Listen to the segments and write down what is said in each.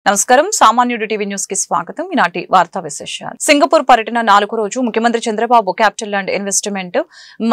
నమస్కారం సామాన్యుడి TV news కి స్వాగతం. ఈనాటి వార్తా విశేషాలు. సింగపూర్ పర్యటన 4వ రోజు ముఖ్యమంత్రి Chandrababu CapitaLand Investment,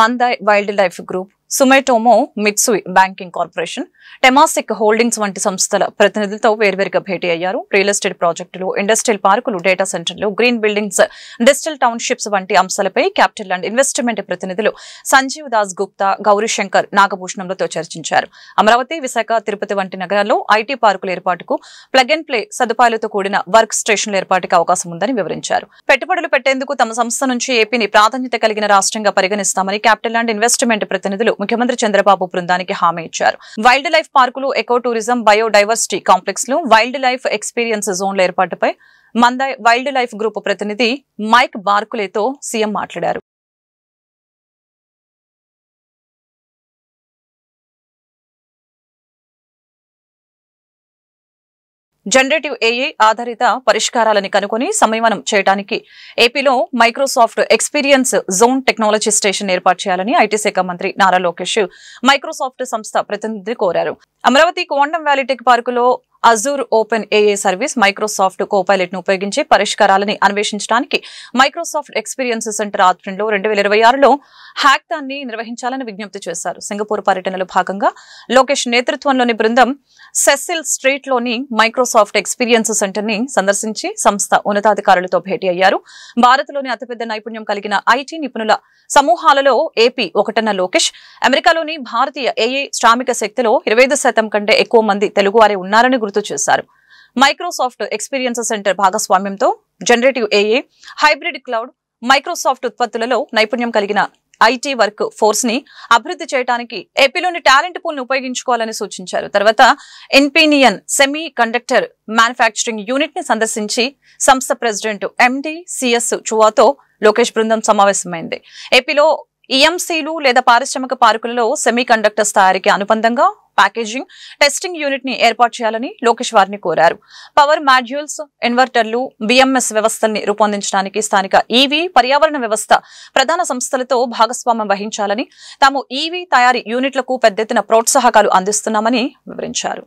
Mandai Wildlife Group, Sumitomo Mitsui Banking Corporation, Temasek Holdings వంటి సంస్థల ప్రతినిధులతో వేర్వేరుగా భేటీ అయ్యారు. రియల్ ఎస్టేట్ ప్రాజెక్టులు, ఇండస్ట్రియల్ పార్కులు, డేటా సెంటర్లు, గ్రీన్ బిల్డింగ్స్, డిజిటల్ టౌన్షిప్స్ వంటి అంశాలపై క్యాపిటల్ ల్యాండ్ ఇన్వెస్ట్మెంట్ ప్రతినిధులు సంజీవ్ దాస్ గుప్తా, గౌరీశంకర్ నాగభూషణంలతో చర్చించారు. అమరావతి, విశాఖ, తిరుపతి వంటి నగరాల్లో ఐటీ పార్కుల ఏర్పాటుకు ప్లగ్ అండ్ ప్లే సదుపాయాలతో కూడిన వర్క్ స్టేషన్ల ఏర్పాటుకు అవకాశం ఉందని వివరించారు. పెట్టుబడులు పెట్టేందుకు తమ సంస్థ నుంచి ఏపీని ప్రాధాన్యత కలిగిన రాష్ట్రంగా పరిగణిస్తామని క్యాపిటల్ ల్యాండ్ ఇన్వెస్ట్మెంట్ ప్రతినిధులు ముఖ్యమంత్రి చంద్రబాబు బృందానికి హామీ ఇచ్చారు. వైల్డ్ లైఫ్ పార్కులు, ఎకో టూరిజం, బయోడైవర్సిటీ కాంప్లెక్స్ లు, వైల్డ్ లైఫ్ ఎక్స్పీరియన్స్ జోన్ల ఏర్పాటుపై మందాయ్ వైల్డ్ లైఫ్ గ్రూప్ ప్రతినిధి మైక్ బార్కులేతో సీఎం మాట్లాడారు. జనరేటివ్ ఏఐ ఆధారిత పరిష్కారాలను కనుగొని సమన్వయం చేయడానికి ఏపీలో Microsoft experience zone technology station ఏర్పాటు చేయాలని ఐటీ శాఖ మంత్రి నారా లోకేష్ మైక్రోసాఫ్ట్ సంస్థ ప్రతినిధి కోరారు. అమరావతి క్వాంటమ్ వ్యాలీ టెక్ పార్కులో Azure open AI service, Microsoft Copilot ను ఉపయోగించి పరిష్కారాలని అన్వేషించడానికి మైక్రోసాఫ్ట్ ఎక్స్పీరియన్స్ సెంటర్ ఆధ్వర్యంలో 2026లో హ్యాకథాన్ ని నిర్వహించాలని విజ్ఞప్తి చేశారు. సింగపూర్ పర్యటనలో భాగంగా లోకేష్ నేతృత్వంలోని బృందం సెసిల్ స్ట్రీట్ లోని మైక్రోసాఫ్ట్ ఎక్స్పీరియన్స్ సెంటర్ ని సందర్శించి సంస్థ ఉన్నతాధికారులతో భేటీ అయ్యారు. భారత్లోని అతిపెద్ద నైపుణ్యం కలిగిన ఐటీ నిపుణుల సమూహాలలో ఏపీ ఒకటన్న లోకేష్, అమెరికాలోని భారతీయ ఏఐ శ్రామిక శక్తిలో 25% కంటే ఎక్కువ మంది తెలుగువారే ఉన్నారని గుర్తు చేశారు. మైక్రోసాఫ్ట్ ఎక్స్పీరియన్స్ సెంటర్ భాగస్వామ్యంతో generative AI, hybrid cloud, Microsoft ఉత్పత్తులలో నైపుణ్యం కలిగిన ఐటీ వర్క్ ఫోర్స్ ని అభివృద్ధి చేయడానికి ఏపీలోని టాలెంట్ పూల్ ను ఉపయోగించుకోవాలని సూచించారు. తర్వాత Infineon semi conductor manufacturing unit ని సందర్శించి సంస్థ ప్రెసిడెంట్ ఎండి సిఎస్ చువాతో లోకేష్ బృందం సమావేశమైంది. ఏపీలో ఈఎంసీలు లేదా పారిశ్రామిక పార్కులలో సెమీ కండక్టర్స్ తయారీకి అనుబంధంగా ప్యాకేజింగ్, టెస్టింగ్ యూనిట్ ని ఏర్పాటు చేయాలని లోకేష్ వారిని కోరారు. పవర్ మాడ్యూల్స్, ఇన్వర్టర్లు, బిఎంఎస్ వ్యవస్థల్ని రూపొందించడానికి స్థానిక ఈవీ, పర్యావరణ వ్యవస్థ ప్రధాన సంస్థలతో భాగస్వామ్యం వహించాలని, తాము ఈవీ తయారీ యూనిట్లకు పెద్ద ఎత్తున ప్రోత్సాహకాలు అందిస్తున్నామని వివరించారు.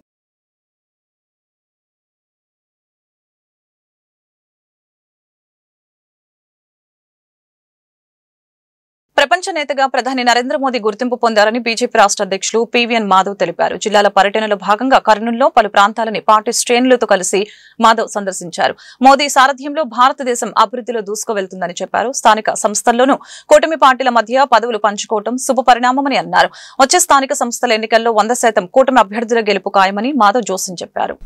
ప్రపంచ నేతగా ప్రధాని నరేంద్ర మోదీ గుర్తింపు పొందారని బీజేపీ రాష్ట్ర అధ్యక్షులు పివిఎన్ మాధవ్ తెలిపారు. జిల్లాల పర్యటనలో భాగంగా కర్నూలులో పలు ప్రాంతాలని పార్టీ శ్రేణులతో కలిసి మాధవ్ సందర్శించారు. మోదీ సారథ్యంలో భారతదేశం అభివృద్ధిలో దూసుకువెళ్తుందని చెప్పారు. స్థానిక సంస్థల్లోనూ కూటమి పార్టీల మధ్య పదవులు పంచుకోవడం శుభపరిణామమని అన్నారు. వచ్చే స్థానిక సంస్థల ఎన్నికల్లో 100% కూటమి అభ్యర్థుల గెలుపు ఖాయమని మాధవ్ జోస్యం చెప్పారు.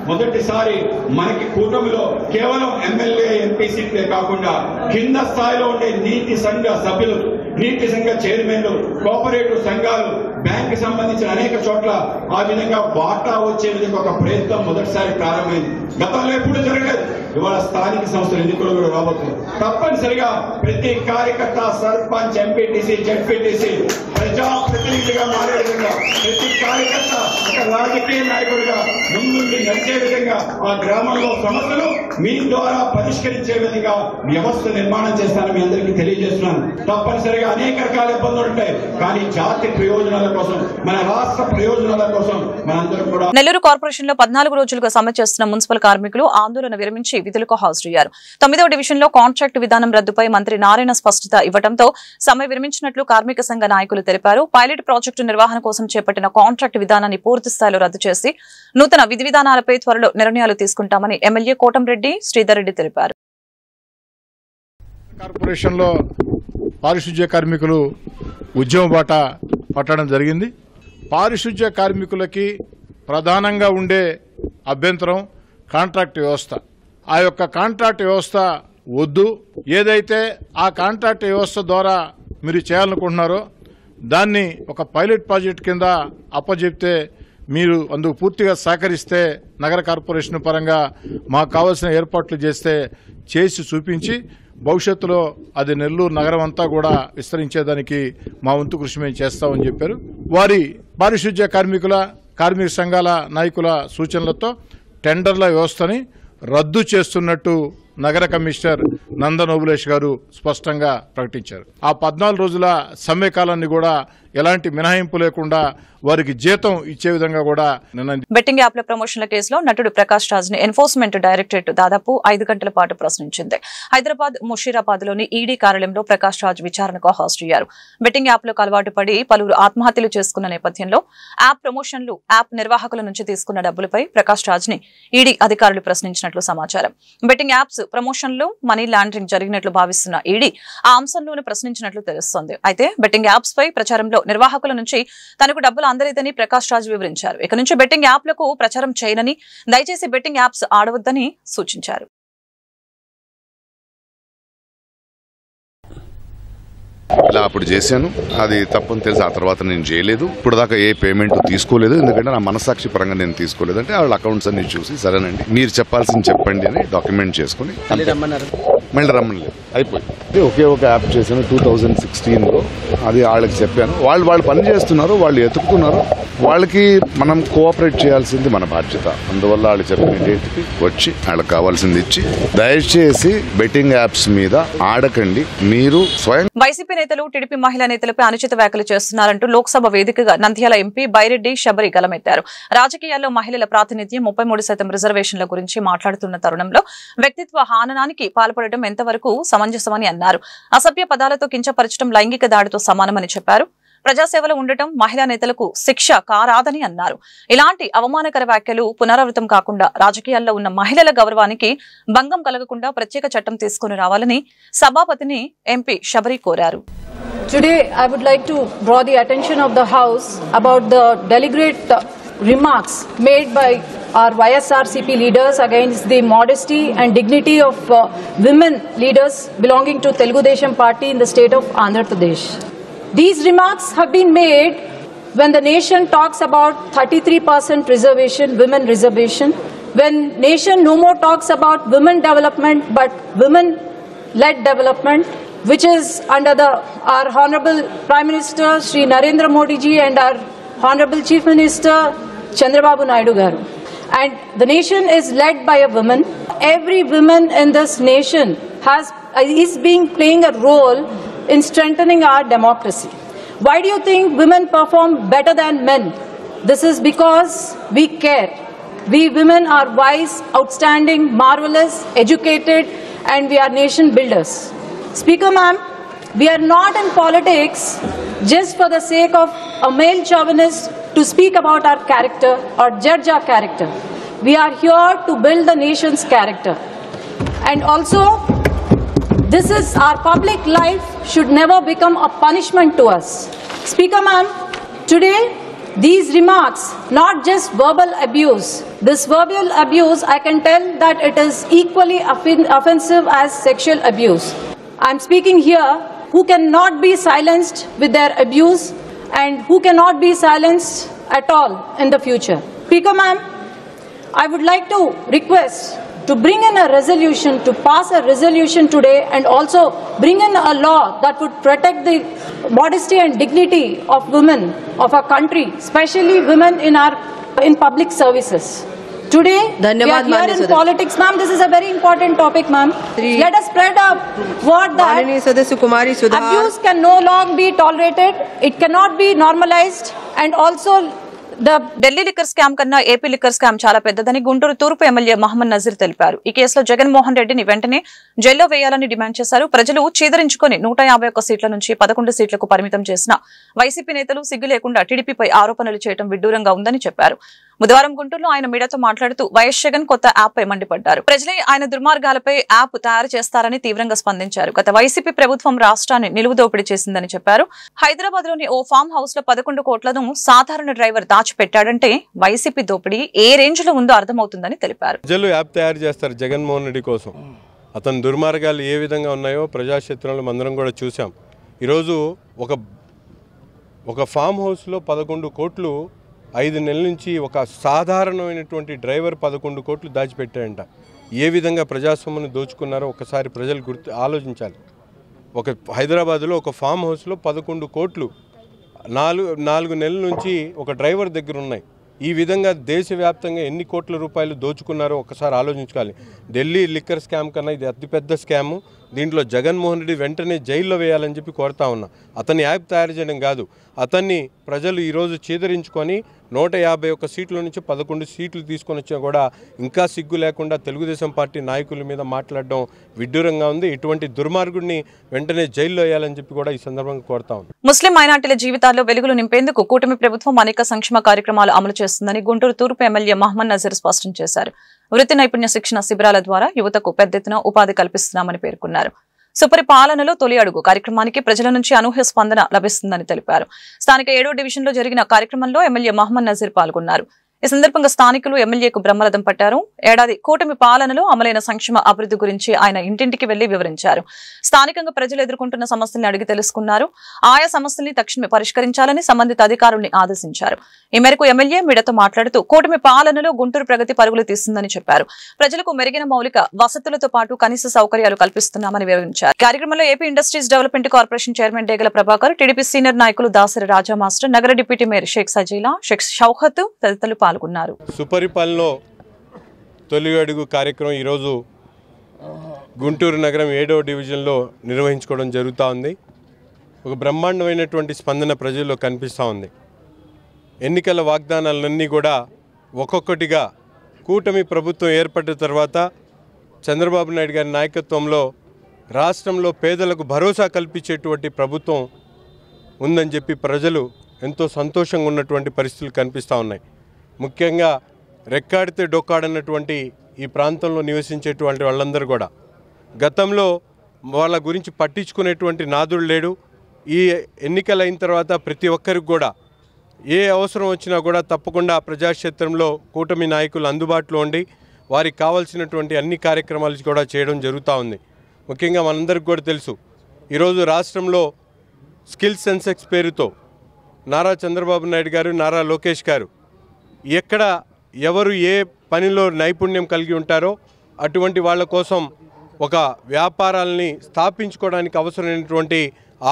మొదటిసారి మనకి కూటమిలో కేవలం ఎమ్మెల్యే, ఎంపీ సీట్లే కాకుండా కింద స్థాయిలో ఉండే నీతి సంఘ సభ్యులు, నీతి సంఘ చైర్మన్లు, కోఆపరేటివ్ సంఘాలు, బ్యాంక్ సంబంధించిన అనేక చోట్ల ఆ విధంగా వాటా వచ్చే విధంగా ఒక ప్రయత్నం మొదటిసారి ప్రారంభమైంది. గతంలో ఎప్పుడు జరగలేదు. ఇవాళ స్థానిక సంస్థల ఎన్నికలు కూడా రాబోతుంది. తప్పనిసరిగా ప్రతి కార్యకర్త, సర్పంచ్, ఎంపీటీసీ, జడ్పీటీసీ ప్రజాప్రతినిధిగా మారే విధంగా, ప్రతి కార్యకర్త ఒక రాజకీయ నాయకుడిగా ముందుండి నడిచే విధంగా ఆ గ్రామంలో సమస్యలు మీ ద్వారా పరిష్కరించే విధంగా వ్యవస్థ నిర్మాణం చేస్తానని మీ అందరికీ తెలియజేస్తున్నాను. తప్పనిసరిగా అనేక రకాల ఇబ్బందులు ఉంటాయి, కానీ జాతి ప్రయోజనాల కోసం, మన రాష్ట్ర ప్రయోజనాల కోసం మనందరం కూడా. నెల్లూరు కార్పొరేషన్ లో 14 రోజులుగా సమ్మె చేస్తున్న మున్సిపల్ కార్మికులు ఆందోళన విరమించి విధులకు హాజరయ్యారు. 9వ డివిజన్ లో కాంట్రాక్ట్ విధానం రద్దుపై మంత్రి నారాయణ స్పష్టత ఇవ్వడంతో సమ్మె విరమించినట్లు కార్మిక సంఘ నాయకులు తెలిపారు. పైలట్ ప్రాజెక్టు నిర్వహణ కోసం చేపట్టిన కాంట్రాక్ట్ విధానాన్ని పూర్తి స్థాయిలో రద్దు చేసి నూతన విధి విధానాలపై త్వరలో నిర్ణయాలు తీసుకుంటామని ఎమ్మెల్యే కోటంరెడ్డి శ్రీధర్ రెడ్డి తెలిపారు. కార్పొరేషన్ లో పారిశుధ్య కార్మికులు ఉద్యమ బాట పట్టడం జరిగింది. పారిశుధ్య కార్మికులకి ప్రధానంగా ఉండే అభ్యంతరం కాంట్రాక్ట్ వ్యవస్థ. ఆ యొక్క కాంట్రాక్ట్ వ్యవస్థ వద్దు. ఏదైతే ఆ కాంట్రాక్ట్ వ్యవస్థ ద్వారా మీరు చేయాలనుకుంటున్నారో దాన్ని ఒక పైలట్ ప్రాజెక్ట్ కింద అప్పచెప్తే మీరు అందుకు పూర్తిగా సహకరిస్తే నగర కార్పొరేషన్ పరంగా మాకు కావాల్సిన ఏర్పాట్లు చేసి చూపించి భవిష్యత్తులో అది నెల్లూరు నగరం అంతా కూడా విస్తరించేదానికి మా వంతు కృషి మేము చేస్తామని చెప్పారు. వారి పారిశుధ్య కార్మిక సంఘాల నాయకుల సూచనలతో టెండర్ల వ్యవస్థని రద్దు చేస్తున్నట్టు నగర కమిషనర్ నందనోబులేష్ గారు స్పష్టంగా ప్రకటించారు. ఆ 14 రోజుల సమ్మె కాలాన్ని కూడా ఎలాంటి మినహాయింపు లేకుండా వారికి జీతం ఇచ్చే విధంగా కూడా బెట్టింగ్ యాప్ల ప్రమోషన్ల కేసులో నటుడు ప్రకాష్ రాజ్ ని ఎన్ఫోర్స్మెంట్ డైరెక్టరేట్ దాదాపు 5 గంటల పాటు ప్రశ్నించింది. హైదరాబాద్ ముషీరాబాద్ లోని ఈడీ కార్యాలయంలో ప్రకాష్ రాజ్ విచారణకు హాజరయ్యారు. బెట్టింగ్ యాప్లకు అలవాటు పడి పలువురు ఆత్మహత్యలు చేసుకున్న నేపథ్యంలో యాప్ ప్రమోషన్లు, యాప్ నిర్వాహకుల నుంచి తీసుకున్న డబ్బులపై ప్రకాష్ రాజ్ ని ఈడీ అధికారులు ప్రశ్నించినట్లు సమాచారం. బెట్టింగ్ యాప్స్ ప్రమోషన్లు, మనీ లాండరింగ్ జరిగినట్లు భావిస్తున్న ఈడీ ఆ అంశంలోనే ప్రశ్నించినట్లు తెలుస్తోంది. అయితే బెట్టింగ్ యాప్స్ పై ప్రచారంలో నిర్వాహకుల నుంచి తనకు డబ్బులు అందలేదని ప్రకాష్ రాజ్ వివరించారు. ఇక నుంచి బెట్టింగ్ యాప్లకు ప్రచారం చేయనని, దయచేసి బెట్టింగ్ యాప్స్ ఆడవద్దని సూచించారు. ఇలా అప్పుడు చేశాను, అది తప్పని తెలిసి ఆ తర్వాత నేను చేయలేదు. ఇప్పుడు దాకా ఏ పేమెంట్ తీసుకోలేదు, ఎందుకంటే నా మనసాక్షి పరంగా నేను తీసుకోలేదు. అంటే వాళ్ళ అకౌంట్స్ అన్ని చూసి సరేనండి మీరు చెప్పాల్సింది చెప్పండి అని డాక్యుమెంట్ చేసుకుని మళ్ళీ రమ్మలేదు, అయిపోయింది. ఒకే ఒక యాప్ చేశాను 2016లో, అది వాళ్ళకి చెప్పాను. వాళ్ళు పని చేస్తున్నారు, వాళ్ళు ఎతుకుతున్నారు, వాళ్ళకి మనం కోఆపరేట్ చేయాల్సింది మన బాధ్యత. అందువల్ల వాళ్ళు చెప్పిన డేట్కి వచ్చి వాళ్ళకి కావాల్సింది ఇచ్చి, దయచేసి బెట్టింగ్ యాప్స్ మీద ఆడకండి. మీరు స్వయం వైసీపీ నేతలు టీడీపీ మహిళా నేతలపై అనుచిత వ్యాఖ్యలు చేస్తున్నారంటూ లోక్సభ వేదికగా నంద్యాల ఎంపీ బైరెడ్డి శబరి గలమెత్తారు. రాజకీయాల్లో మహిళల ప్రాతినిధ్యం 33% రిజర్వేషన్ల గురించి మాట్లాడుతున్న తరుణంలో వ్యక్తిత్వ హాననానికి పాల్పడటం ఎంతవరకు సమంజసమని అన్నారు. అసభ్య పదాలతో కించపరచడం లైంగిక దాడితో సమానమని చెప్పారు. ప్రజాసేవలో ఉండటం మహిళా నేతలకు శిక్ష కారాదని అన్నారు. ఇలాంటి అవమానకర వ్యాఖ్యలు పునరావృతం కాకుండా రాజకీయాల్లో ఉన్న మహిళల గౌరవానికి భంగం కలగకుండా ప్రత్యేక చట్టం తీసుకుని రావాలని సభాపతిని ఎంపీ శబరి కోరారు. Today I would like to draw the attention of the House about the deliberate remarks made by our YSRCP leaders against the modesty and dignity of women leaders belonging to Telugu Desam Party in the state of Andhra Pradesh. These remarks have been made when the nation talks about 33% reservation, women reservation, when nation no more talks about women development but women-led development, which is under our Honorable Prime Minister Shri Narendra Modi ji and our Honorable Chief Minister Chandrababu Naidu garu. And the nation is led by a woman. Every woman in this nation is playing a role in strengthening our democracy. Why do you think women perform better than men? This is because we care. We women are wise, outstanding, marvelous, educated, and we are nation builders. Speaker ma'am, we are not in politics just for the sake of a male chauvinist to speak about our character or judge our character. We are here to build the nation's character. And also, this is our public life should never become a punishment to us. Speaker ma'am, today these remarks, not just verbal abuse, this verbal abuse I can tell that it is equally offensive as sexual abuse. I am speaking here who cannot be silenced with their abuse and who cannot be silenced at all in the future. Speaker ma'am, I would like to request to bring in a resolution, to pass a resolution today and also bring in a law that would protect the modesty and dignity of women of our country, especially women in public services. Today, we are here in politics, ma'am. This is a very important topic, ma'am. Let us spread a word that abuse can no longer be tolerated. It cannot be normalized, and also Delhi liquor scam కన్నా AP liquor scam చాలా పెద్దదని గుంటూరు తూర్పు MLA Mohammed Nazir తెలిపారు. ఈ కేసులో జగన్మోహన్ రెడ్డిని వెంటనే జైల్లో వేయాలని డిమాండ్ చేశారు. ప్రజలు చీదరించుకుని 151 సీట్ల నుంచి 11 సీట్లకు పరిమితం చేసిన వైసీపీ నేతలు సిగ్గు లేకుండా టీడీపీపై ఆరోపణలు చేయడం విడ్డూరంగా ఉందని చెప్పారు. బుధవారం గుంటూరులో ఆయన మీడియాతో మాట్లాడుతూ వైఎస్ జగన్ కొత్త యాప్ పై మండిపడ్డారు. ప్రజలే ఆయన దుర్మార్గాలపై యాప్ తయారు చేస్తారని తీవ్రంగా స్పందించారు. గత వైసీపీ ప్రభుత్వం రాష్ట్రాన్ని నిలువుదోపిడీ చేసిందని చెప్పారు. హైదరాబాద్ లోని ఓ ఫామ్ హౌస్ లో 11 కోట్లను సాధారణ డ్రైవర్ దాచిపెట్టాడంటే వైసీపీ దోపిడీ ఏ రేంజ్ లో ఉందో అర్థమవుతుందని తెలిపారు. ప్రజలు యాప్ తయారు చేస్తారు జగన్మోహన్ రెడ్డి కోసం. అతని దుర్మార్గాలు ఏ విధంగా ఉన్నాయో ప్రజాక్షేత్రంలో అందరం కూడా చూసాం. ఈరోజు ఒక ఒక ఫామ్ హౌస్లో 11 కోట్లు 5 నెలల నుంచి ఒక సాధారణమైనటువంటి డ్రైవర్ 11 కోట్లు దాచిపెట్టాడంట. ఏ విధంగా ప్రజాస్వామ్యాన్ని దోచుకున్నారో ఒకసారి ప్రజలు ఆలోచించాలి. ఒక హైదరాబాద్లో ఒక ఫామ్ హౌస్లో 11 కోట్లు 4 నెలల నుంచి ఒక డ్రైవర్ దగ్గర ఉన్నాయి. ఈ విధంగా దేశవ్యాప్తంగా ఎన్ని కోట్ల రూపాయలు దోచుకున్నారో ఒకసారి ఆలోచించుకోవాలి. ఢిల్లీ లిక్కర్ స్కామ్ కన్నా ఇది అతిపెద్ద స్కాము. దీంట్లో జగన్మోహన్ రెడ్డి వెంటనే జైల్లో వేయాలని చెప్పి కోరుతా ఉన్నా. అతన్ని యాప్ తయారు చేయడం కాదు, అతన్ని ప్రజలు ఈరోజు చీదరించుకొని 151 సీట్ల నుంచి 11 సీట్లు తీసుకొని వచ్చినా కూడా ఇంకా సిగ్గు లేకుండా తెలుగుదేశం పార్టీ నాయకుల మీద మాట్లాడడం విడ్డూరంగా ఉంది. ఇటువంటి దుర్మార్గుడిని వెంటనే జైల్లో వేయాలని చెప్పి కూడా ఈ సందర్భంగా కోరుతా ఉన్నాం. ముస్లిం మైనార్టీల జీవితాల్లో వెలుగులు నింపేందుకు కూటమి ప్రభుత్వం అనేక సంక్షేమ కార్యక్రమాలు అమలు చేస్తుందని గుంటూరు తూర్పు ఎమ్మెల్యే మహమ్మద్ నజీర్ స్పష్టం చేశారు. వృత్తి నైపుణ్య శిక్షణ శిబిరాల ద్వారా యువతకు పెద్ద ఎత్తున ఉపాధి కల్పిస్తున్నామని పేర్కొన్నారు. సుపరిపాలనలో తొలి అడుగు కార్యక్రమానికి ప్రజల నుంచి అనూహ్య స్పందన లభిస్తుందని తెలిపారు. స్థానిక 7వ డివిజన్లో జరిగిన కార్యక్రమంలో ఎమ్మెల్యే మహమ్మద్ నజీర్ పాల్గొన్నారు. ఈ సందర్భంగా స్థానికులు ఎమ్మెల్యేకు బ్రహ్మరథం పట్టారు. ఏడాది కూటమి పాలనలో అమలైన సంక్షేమ అభివృద్ధి గురించి ఆయన ఇంటింటికి వెళ్లి వివరించారు. స్థానికంగా ప్రజలు ఎదుర్కొంటున్న సమస్యల్ని అడిగి తెలుసుకున్నారు. ఆయా సమస్యల్ని తక్షణమే పరిష్కరించాలని సంబంధిత అధికారుల్ని ఆదేశించారు. ఈ మేరకు ఎమ్మెల్యే మీడియాతో మాట్లాడుతూ కూటమి పాలనలో గుంటూరు ప్రగతి పరుగులు తీస్తుందని చెప్పారు. ప్రజలకు మెరుగైన మౌలిక వసతులతో పాటు కనీస సౌకర్యాలు కల్పిస్తున్నామని వివరించారు. కార్యక్రమంలో AP industries development corporation chairman Degala Prabhakar, TDP senior నాయకులు దాసరి రాజా మాస్టర్, నగర డిప్యూటీ మేయర్ షేక్ సజీలా, షేక్ షౌహత్ తదితరులు పాల్గొన్నారు. సుపరిపాలనలో తొలి అడుగు కార్యక్రమం ఈరోజు గుంటూరు నగరం 7వ డివిజన్లో నిర్వహించుకోవడం జరుగుతూ ఉంది. ఒక బ్రహ్మాండమైనటువంటి స్పందన ప్రజల్లో కనిపిస్తూ ఉంది. ఎన్నికల వాగ్దానాలన్నీ కూడా ఒక్కొక్కటిగా కూటమి ప్రభుత్వం ఏర్పడిన తర్వాత చంద్రబాబు నాయుడు గారి నాయకత్వంలో రాష్ట్రంలో పేదలకు భరోసా కల్పించేటువంటి ప్రభుత్వం ఉందని చెప్పి ప్రజలు ఎంతో సంతోషంగా ఉన్నటువంటి పరిస్థితులు కనిపిస్తూ ఉన్నాయి. ముఖ్యంగా రెక్కాడితే డొక్కాడన్నటువంటి ఈ ప్రాంతంలో నివసించేటువంటి వాళ్ళందరూ కూడా గతంలో వాళ్ళ గురించి పట్టించుకునేటువంటి నాదుడు లేడు. ఈ ఎన్నికలు అయిన తర్వాత ప్రతి ఒక్కరికి కూడా ఏ అవసరం వచ్చినా కూడా తప్పకుండా ప్రజాక్షేత్రంలో కూటమి నాయకులు అందుబాటులో ఉండి వారికి కావాల్సినటువంటి అన్ని కార్యక్రమాలు కూడా చేయడం జరుగుతూ ఉంది. ముఖ్యంగా మనందరికీ కూడా తెలుసు, ఈరోజు రాష్ట్రంలో స్కిల్ సెన్సెక్స్ పేరుతో నారా చంద్రబాబు నాయుడు గారు, నారా లోకేష్ గారు ఎక్కడ ఎవరు ఏ పనిలో నైపుణ్యం కలిగి ఉంటారో అటువంటి వాళ్ళ కోసం ఒక వ్యాపారాలని స్థాపించుకోవడానికి అవసరమైనటువంటి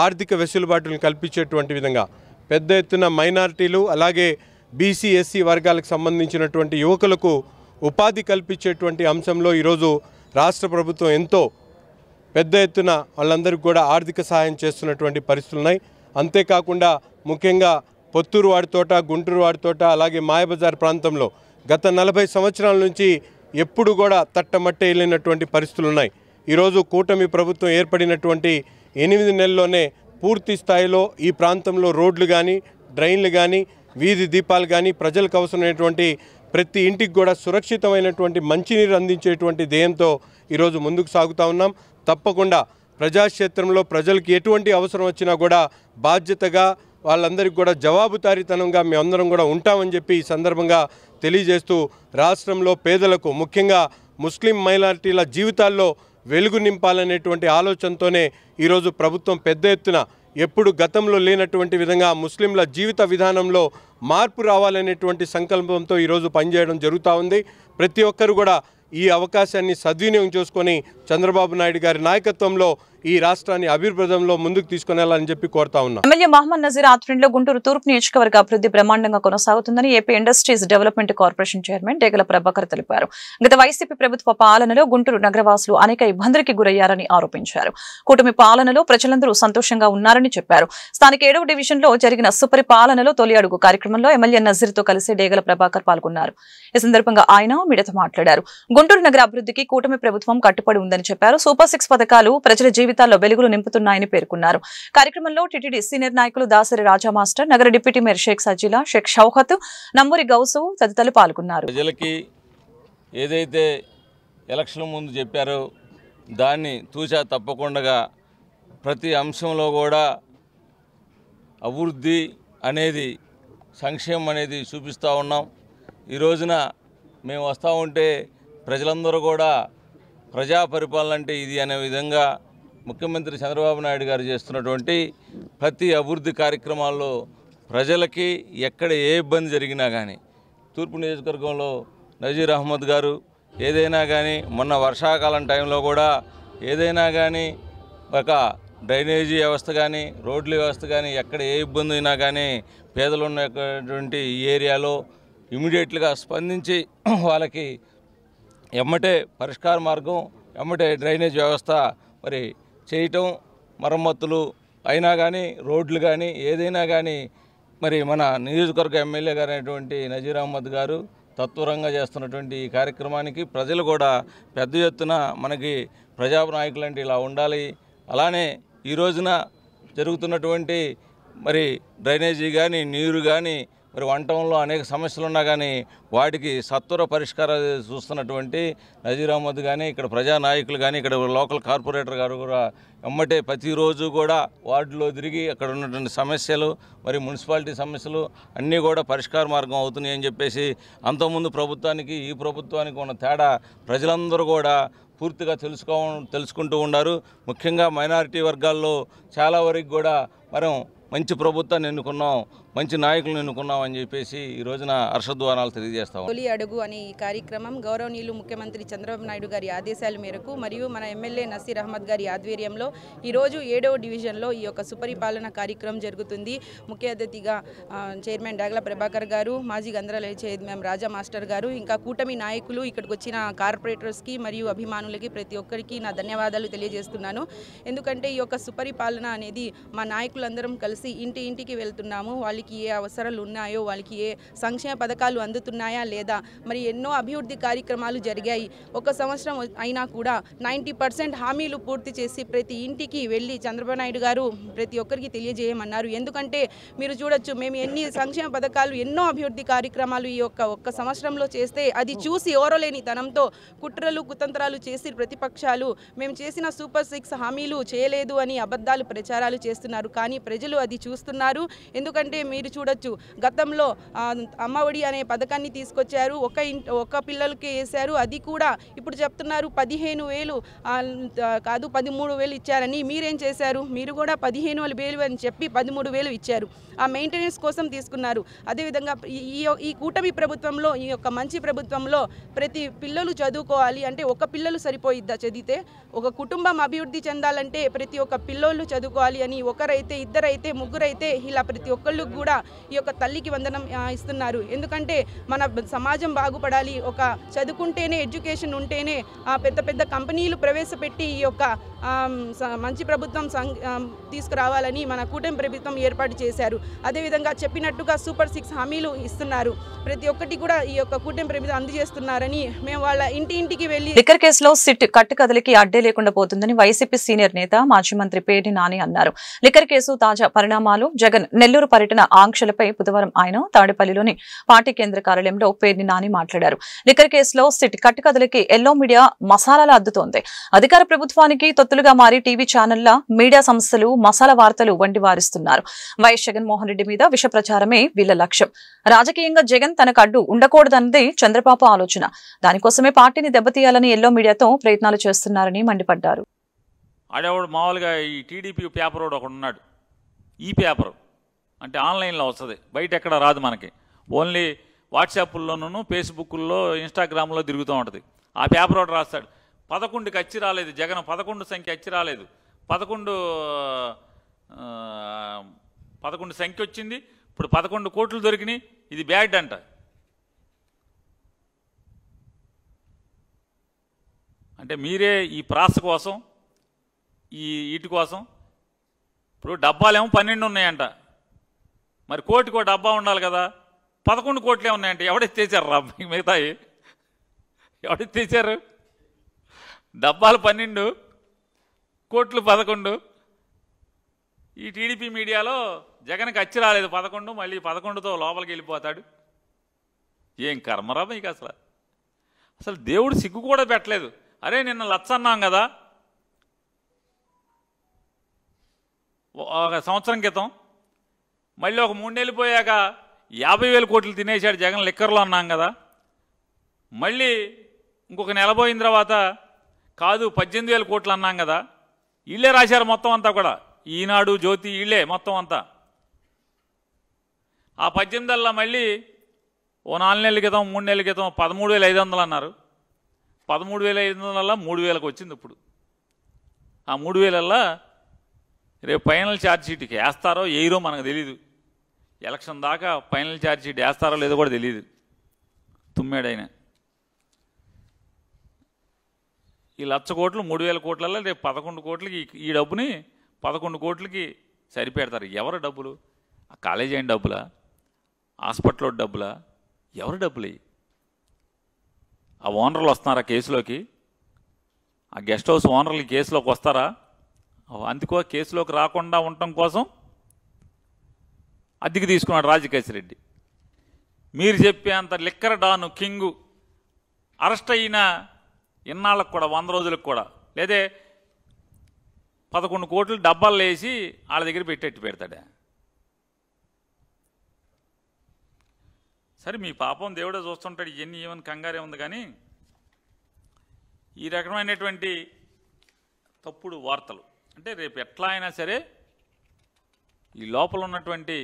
ఆర్థిక వెసులుబాటులను కల్పించేటువంటి విధంగా పెద్ద ఎత్తున మైనారిటీలు అలాగే బీసీ ఎస్సీ వర్గాలకు సంబంధించినటువంటి యువకులకు ఉపాధి కల్పించేటువంటి అంశంలో ఈరోజు రాష్ట్ర ప్రభుత్వం ఎంతో పెద్ద ఎత్తున వాళ్ళందరికీ కూడా ఆర్థిక సహాయం చేస్తున్నటువంటి పరిస్థితులు ఉన్నాయి. అంతేకాకుండా ముఖ్యంగా పొత్తూరు వాడితోట, గుంటూరు వాడితోట అలాగే మాయబజార్ ప్రాంతంలో గత 40 సంవత్సరాల నుంచి ఎప్పుడు కూడా తట్టమట్టే వెళ్ళినటువంటి పరిస్థితులు ఉన్నాయి. ఈరోజు కూటమి ప్రభుత్వం ఏర్పడినటువంటి 8 నెలల్లోనే పూర్తి స్థాయిలో ఈ ప్రాంతంలో రోడ్లు కానీ, డ్రైన్లు కానీ, వీధి దీపాలు కానీ, ప్రజలకు అవసరమైనటువంటి ప్రతి ఇంటికి కూడా సురక్షితమైనటువంటి మంచినీరు అందించేటువంటి ధ్యేయంతో ఈరోజు ముందుకు సాగుతూ ఉన్నాం. తప్పకుండా ప్రజాక్షేత్రంలో ప్రజలకు ఎటువంటి అవసరం వచ్చినా కూడా బాధ్యతగా వాళ్ళందరికీ కూడా జవాబుదారీతనంగా మేమందరం కూడా ఉంటామని చెప్పి ఈ సందర్భంగా తెలియజేస్తూ రాష్ట్రంలో పేదలకు ముఖ్యంగా ముస్లిం మైనారిటీల జీవితాల్లో వెలుగు నింపాలనేటువంటి ఆలోచనతోనే ఈరోజు ప్రభుత్వం పెద్ద ఎత్తున ఎప్పుడు గతంలో లేనటువంటి విధంగా ముస్లింల జీవిత విధానంలో మార్పు రావాలనేటువంటి సంకల్పంతో ఈరోజు పనిచేయడం జరుగుతూ ఉంది. ప్రతి ఒక్కరు కూడా ఈ అవకాశాన్ని సద్వినియోగం చేసుకొని చంద్రబాబు నాయుడు గారి నాయకత్వంలో ఈ రాష్ట్రాన్ని అభివృద్ధిలో ముందుకు తీసుకునేయాలని చెప్పి కోరుతా ఉన్నాం. ఎమ్మెల్యే మహమ్మద్ నజీర్ ఆధ్వర్యంలో గుంటూరు తూర్పు నియోజకవర్గ అభివృద్ధి బ్రహ్మాండంగా కొనసాగుతుందని AP industries development corporation chairman Degala Prabhakar తెలిపారు. గత వైసీపీ ప్రభుత్వ పాలనలో గుంటూరు నగరవాసులు అనేక ఇబ్బందులకు గురయ్యారని ఆరోపించారు. కూటమి పాలనలో ప్రజలందరూ సంతోషంగా ఉన్నారని చెప్పారు. స్థానిక 7వ డివిజన్లో జరిగిన సుపరిపాలనలో తొలి అడుగు కార్యక్రమంలో ఎమ్మెల్యే నజీర్తో కలిసి డేగల ప్రభాకర్ పాల్గొన్నారు. ఈ సందర్భంగా ఆయన మీడియాతో మాట్లాడారు. గుంటూరు నగర అభివృద్ధికి కూటమి ప్రభుత్వం కట్టుబడి ఉందని చెప్పారు. సూపర్ 6 పథకాలు ప్రజల జీవితాల్లో వెలుగులు నింపుతున్నాయని పేర్కొన్నారు. కార్యక్రమంలో టీటీడీ సీనియర్ నాయకులు దాసరి రాజా మాస్టర్, నగర డిప్యూటీ మేయర్ షేక్ సజీలా, షేక్ షౌహత్, నంబూరి గౌసు తదితరులు పాల్గొన్నారు. ప్రజలకి ఏదైతే ఎలక్షన్ ముందు చెప్పారో దాన్ని తూచా తప్పకుండా ప్రతి అంశంలో కూడా అభివృద్ధి అనేది, సంక్షేమం అనేది చూపిస్తూ ఉన్నాం. ఈ రోజున మేము వస్తూ ఉంటే ప్రజలందరూ కూడా ప్రజా పరిపాలన అంటే ఇది అనే విధంగా ముఖ్యమంత్రి చంద్రబాబు నాయుడు గారు చేస్తున్నటువంటి ప్రతి అభివృద్ధి కార్యక్రమాల్లో ప్రజలకి ఎక్కడ ఏ ఇబ్బంది జరిగినా కానీ తూర్పు నియోజకవర్గంలో నజీర్ అహ్మద్ గారు ఏదైనా కానీ మొన్న వర్షాకాలం టైంలో కూడా ఏదైనా కానీ ఒక డ్రైనేజీ వ్యవస్థ కానీ రోడ్ల వ్యవస్థ కానీ ఎక్కడ ఏ ఇబ్బంది అయినా కానీ పేదలు ఉన్నటువంటి ఈ ఏరియాలో ఇమీడియట్గా స్పందించి వాళ్ళకి ఎమ్మటే పరిష్కార మార్గం ఎమ్మటే డ్రైనేజ్ వ్యవస్థ మరి చేయటం మరమ్మతులు అయినా కానీ రోడ్లు కానీ ఏదైనా కానీ మరి మన నియోజకవర్గ ఎమ్మెల్యే గారు అయినటువంటి నజీర్ అహ్మద్ గారు తత్వరంగా చేస్తున్నటువంటి ఈ కార్యక్రమానికి ప్రజలు కూడా పెద్ద ఎత్తున మనకి ప్రజానాయకులు అంటే ఇలా ఉండాలి. అలానే ఈ రోజున జరుగుతున్నటువంటి మరి డ్రైనేజీ కానీ నీరు కానీ మరి వంటంలో అనేక సమస్యలు ఉన్నా కానీ వాటికి సత్వర పరిష్కారాలు చూస్తున్నటువంటి నజీర్ అహ్మద్ కానీ ఇక్కడ ప్రజానాయకులు కానీ ఇక్కడ లోకల్ కార్పొరేటర్ గారు కూడా ఎమ్మటే ప్రతిరోజు కూడా వార్డులో తిరిగి అక్కడ ఉన్నటువంటి సమస్యలు మరి మున్సిపాలిటీ సమస్యలు అన్నీ కూడా పరిష్కార మార్గం అవుతున్నాయి అని చెప్పేసి అంతకుముందు ప్రభుత్వానికి ఈ ప్రభుత్వానికి ఉన్న తేడా ప్రజలందరూ కూడా పూర్తిగా తెలుసుకుంటూ ఉన్నారు. ముఖ్యంగా మైనారిటీ వర్గాల్లో చాలా వరకు కూడా మనం మంచి ప్రభుత్వాన్ని ఎన్నుకున్నాం, మంచి నాయకులను ఎన్నుకున్నాం అని చెప్పేసి ఈ రోజున హర్షధ్వానాలు తెలియజేస్తాం. తొలి అడుగు అనే ఈ కార్యక్రమం గౌరవనీయులు ముఖ్యమంత్రి చంద్రబాబు నాయుడు గారి ఆదేశాల మేరకు మరియు మన ఎమ్మెల్యే నసీర్ అహ్మద్ గారి ఆధ్వర్యంలో ఈరోజు 7వ డివిజన్లో ఈ యొక్క సుపరిపాలన కార్యక్రమం జరుగుతుంది. ముఖ్య అతిథిగా చైర్మన్ డాగ్ల ప్రభాకర్ గారు, మాజీ గంధ్రాలయ చైర్మన్ రాజా మాస్టర్ గారు, ఇంకా కూటమి నాయకులు, ఇక్కడికి వచ్చిన కార్పొరేటర్స్కి మరియు అభిమానులకి ప్రతి ఒక్కరికి నా ధన్యవాదాలు తెలియజేస్తున్నాను. ఎందుకంటే ఈ యొక్క సుపరిపాలన అనేది మా నాయకులందరం కలిసి ఇంటికి వెళ్తున్నాము. వాళ్ళకి ఏ అవసరాలు ఉన్నాయో, వాళ్ళకి ఏ సంక్షేమ పథకాలు అందుతున్నాయా లేదా, మరి ఎన్నో అభివృద్ధి కార్యక్రమాలు జరిగాయి. ఒక సంవత్సరం అయినా కూడా 90% హామీలు పూర్తి చేసి ప్రతి ఇంటికి వెళ్ళి చంద్రబాబు నాయుడు గారు ప్రతి ఒక్కరికి తెలియజేయమన్నారు. ఎందుకంటే మీరు చూడొచ్చు, మేము ఎన్ని సంక్షేమ పథకాలు ఎన్నో అభివృద్ధి కార్యక్రమాలు ఈ ఒక్క సంవత్సరంలో చేస్తే అది చూసి ఓరలేని తనంతో కుట్రలు కుతంత్రాలు చేసి ప్రతిపక్షాలు మేము చేసిన సూపర్ 6 హామీలు చేయలేదు అని అబద్ధాలు ప్రచారాలు చేస్తున్నారు. కానీ ప్రజలు అది చూస్తున్నారు. ఎందుకంటే మీరు చూడొచ్చు, గతంలో అమ్మఒడి అనే పథకాన్ని తీసుకొచ్చారు, ఒక పిల్లలకి వేశారు. అది కూడా ఇప్పుడు చెప్తున్నారు 15,000 కాదు 13,000 ఇచ్చారని. మీరేం చేశారు? మీరు కూడా 15,000 అని చెప్పి 13,000 ఇచ్చారు. ఆ మెయింటెనెన్స్ కోసం తీసుకున్నారు. అదేవిధంగా ఈ కూటమి ప్రభుత్వంలో, ఈ యొక్క మంచి ప్రభుత్వంలో ప్రతి పిల్లలు చదువుకోవాలి అంటే ఒక పిల్లలు సరిపోయిద్దా చదివితే? ఒక కుటుంబం అభివృద్ధి చెందాలంటే ప్రతి ఒక్క పిల్లోళ్ళు చదువుకోవాలి అని ఒకరైతే ఇద్దరైతే ముగ్గురైతే ఇలా ప్రతి ఒక్కళ్ళు కూడా ఈ యొక్క తల్లికి వందనం ఇస్తున్నారు. ఎందుకంటే మన సమాజం బాగుపడాలి, ఒక చదువుకుంటేనే ఎడ్యుకేషన్ ఉంటేనే పెద్ద పెద్ద కంపెనీలు ప్రవేశపెట్టి ఈ యొక్క మంచి ప్రభుత్వం తీసుకురావాలని మన కూటమి ప్రభుత్వం ఏర్పాటు చేశారు. అదేవిధంగా చెప్పినట్టుగా సూపర్ 6 హామీలు ఇస్తున్నారు. ప్రతి ఒక్కటి కూడా ఈ యొక్క కూటమి ప్రభుత్వం అందజేస్తున్నారని మేము వాళ్ళ ఇంటికి వెళ్ళి. లిక్కర్ కేసులో సిట్ కట్టుకదలికి అడ్డే లేకుండా పోతుందని వైసీపీ సీనియర్ నేత మాజీ మంత్రి పేర్ని నాని అన్నారు. లిక్కర్ కేసు తాజా పరిణామాలు, జగన్ నెల్లూరు పర్యటన ఆంక్షలపై బుధవారం ఆయన తాడేపల్లిలోని పార్టీ కేంద్ర కార్యాలయంలో పేర్ని నాని మాట్లాడారు. లిక్కర్ కేసులో సిట్ కట్టుకదలికి ఎల్లో మీడియా మసాలాలు అద్దుతోంది. అధికార ప్రభుత్వానికి తొత్తులుగా మారి టీవీ ఛానళ్ల, మీడియా సంస్థలు మసాలా వార్తలు వండి వారిస్తున్నారు. వైఎస్ జగన్మోహన్ రెడ్డి మీద విష ప్రచారమే వీళ్ల లక్ష్యం. రాజకీయంగా జగన్ తనకు అడ్డు ఉండకూడదన్నది చంద్రబాబు ఆలోచన. దానికోసమే పార్టీని దెబ్బతీయాలని ఎల్లో మీడియాతో ప్రయత్నాలు చేస్తున్నారని మండిపడ్డారు. ఆడేవాడు మామూలుగా ఈ టీడీపీ పేపర్ ఒకడు ఉన్నాడు. ఈ పేపర్ అంటే ఆన్లైన్లో వస్తుంది, బయట ఎక్కడ రాదు మనకి. ఓన్లీ వాట్సాప్ల్లోనూ, ఫేస్బుక్లో, ఇన్స్టాగ్రామ్లో తిరుగుతూ ఉంటుంది. ఆ పేపర్ ఒకటి రాస్తాడు, 11కి అచ్చి రాలేదు జగన్, 11 సంఖ్య అచ్చి రాలేదు, 11 సంఖ్య వచ్చింది, ఇప్పుడు 11 కోట్లు దొరికినాయి, ఇది బ్యాడ్ అంట. అంటే మీరే ఈ ప్రాస కోసం, వీటి కోసం, ఇప్పుడు డబ్బాలేమో 12 ఉన్నాయంట, మరి కోటికో డబ్బా ఉండాలి కదా, 11 కోట్లే ఉన్నాయంట. ఎవడెత్తేసారు రా మిగతాయి? ఎవడెత్తేసారు? డబ్బాలు 12, కోట్లు 11. ఈ టీడీపీ మీడియాలో జగన్కి అచ్చి రాలేదు 11, మళ్ళీ 11తో లోపలికి వెళ్ళిపోతాడు. ఏం కర్మరా మీకు అసలు? అసలు దేవుడు సిగ్గు కూడా పెట్టలేదు. అరే నిన్న లచ్చ అన్నాం కదా ఒక సంవత్సరం క్రితం, మళ్ళీ ఒక 3 నెలలు పోయాక 50,000 కోట్లు తినేశాడు జగన్ లిక్కర్లో అన్నాం కదా. మళ్ళీ ఇంకొక నెల పోయిన తర్వాత కాదు 18,000 కోట్లు అన్నాం కదా. వీళ్ళే రాశారు మొత్తం అంతా కూడా, ఈనాడు, జ్యోతి, వీళ్ళే మొత్తం అంతా. ఆ 18 మళ్ళీ ఓ 4 నెలల క్రితం 3 నెలల క్రితం 13,500 అన్నారు. 13,500 3,000కి వచ్చింది. ఇప్పుడు ఆ 3,000 రేపు ఫైనల్ ఛార్జ్ షీట్కి వేస్తారో వేయరో మనకు తెలీదు. ఎలక్షన్ దాకా ఫైనల్ ఛార్జ్ షీట్ వేస్తారో లేదో కూడా తెలియదు. తుమ్మాడైనా ఈ 1,00,000 కోట్లు 3,000 కోట్లలో రేపు 11 కోట్లకి ఈ డబ్బుని 11 కోట్లకి సరిపెడతారు. ఎవరు డబ్బులు? ఆ కాలేజీ అయిన డబ్బులా? హాస్పిటల్లో డబ్బులా? ఎవరు డబ్బులు? ఆ ఓనర్లు వస్తున్నారా కేసులోకి? ఆ గెస్ట్ హౌస్ ఓనర్లు కేసులోకి వస్తారా? అందుకో కేసులోకి రాకుండా ఉండటం కోసం అద్దెకి తీసుకున్నాడు రాజకేశ్ రెడ్డి. మీరు చెప్పేంత లిక్కర్ డాను కింగు అరెస్ట్ అయిన ఇన్నాళ్ళకు కూడా 100 రోజులకు కూడా లేదే 11 కోట్లు డబ్బాలు వేసి వాళ్ళ దగ్గర పెట్టెట్టు పెడతాడా? సరే మీ పాపం దేవుడే చూస్తుంటాడు. ఇవన్నీ ఏమని కంగారే ఉంది. కానీ ఈ రకమైనటువంటి తప్పుడు వార్తలు అంటే రేపు ఎట్లా అయినా సరే ఈ లోపల ఉన్నటువంటి